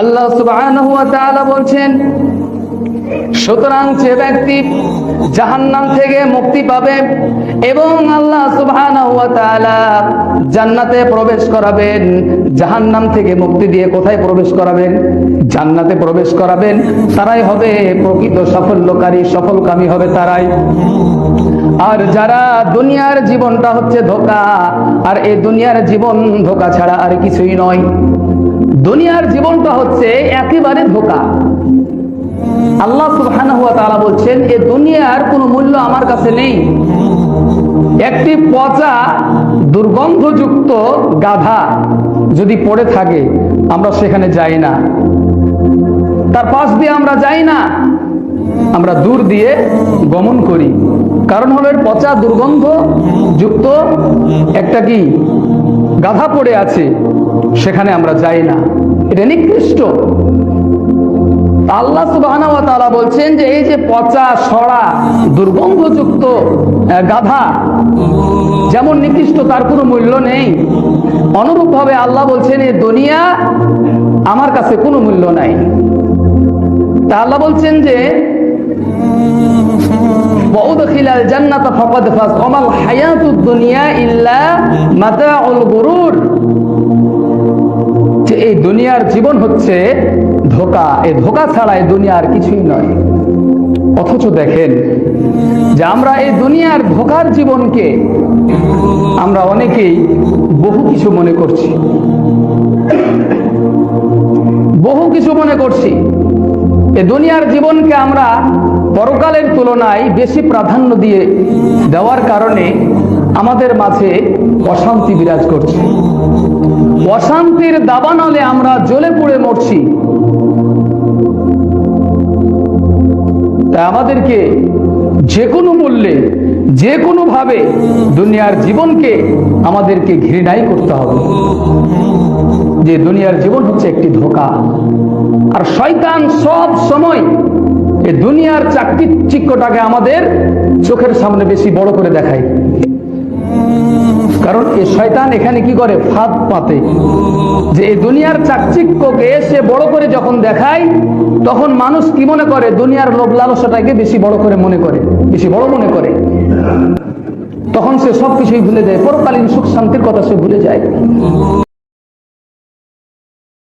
আল্লাহ সুবহানাহু ওয়া তাআলা বলছেন, সুতরাং যে ব্যক্তি জাহান্নাম থেকে মুক্তি পাবে এবং আল্লাহ সুবহানাহু ওয়া তাআলা জান্নাতে প্রবেশ করাবেন, জাহান্নাম থেকে মুক্তি দিয়ে কোথায় প্রবেশ করাবেন? জান্নাতে প্রবেশ করাবেন, তারাই হবে প্রকৃত সাফল্যকারী, সফলকামী হবে তারাই। আর যারা দুনিয়ার জীবনটা হচ্ছে ধোঁকা, আর এই দুনিয়ার জীবন ধোঁকা ছাড়া আর কিছুই নয়। দুনিয়ার জীবনটা হচ্ছে একেবারে ধোঁকা। আল্লাহ সুবহানাহু ওয়া তাআলা বলছেন, এই দুনিয়ার কোনো মূল্য আমার কাছে নেই। একটি পচা দুর্গন্ধযুক্ত গাধা যদি পড়ে থাকে, আমরা সেখানে যাই না, তার পাশ দিয়ে আমরা যাই না, আমরা দূর দিয়ে গমন করি। কারণ হলো এর পচা দুর্গন্ধযুক্ত একটা কি গাধা পড়ে আছে, সেখানে আমরা যাই না, এটা নিকৃষ্ট। আল্লাহ সুবহানাহু ওয়া তাআলা বলছেন যে এই যে পচা সড়া দুর্গন্ধযুক্ত গাধা যেমন নিকৃষ্ট, তার কোনো মূল্য নেই। অনুরূপ ভাবে আল্লাহ বলছেন এই দুনিয়া আমার কাছে কোনো মূল্য নাই। তা আল্লাহ বলছেন যে ওয়াউদখিলাল জান্নাতা ফাকাদ ফাজ ওয়া মাল হায়াতুদ দুনিয়া ইল্লা মাতাউল গুরুর। যে এই দুনিয়ার জীবন হচ্ছে ধোঁকা, এই ধোঁকা ছাড়া এই দুনিয়ার কিছুই নয়। অথচ দেখেন যে আমরা এই দুনিয়ার ধোঁকার জীবনকে আমরা অনেকেই বহু কিছু মনে করছি, বহু কিছু মনে করছি। এই দুনিয়ার জীবনকে আমরা পরকালের তুলনায় বেশি প্রাধান্য দিয়ে দেওয়ার কারণে আমাদের মাঝে অশান্তি বিরাজ করছে। অশান্তির দাবানলে আমরা জ্বলে পুড়ে মরছি। তাই আমাদেরকে যে কোনো মূল্যে, যে কোনো ভাবে দুনিয়ার জীবনকে আমাদেরকে ঘৃণাই করতে হবে। যে দুনিয়ার জীবন হচ্ছে একটি ধোঁকা। আর শয়তান সব সময় এই দুনিয়ার চাকচিক্যটাকে আমাদের চোখের সামনে বেশি বড় করে দেখায়। কারণ এই শয়তান এখানে কি করে, ফাঁদ পাতে যে এই দুনিয়ার চাকচিক্যকে সে বড় করে যখন দেখায়, তখন মানুষ কি মনে করে, দুনিয়ার লোভ লালসাটাকে বেশি বড় করে মনে করে, বেশি বড় মনে করে। তখন সে সবকিছুই ভুলে যায়, পরকালীন সুখ শান্তির কথা সে ভুলে যায়।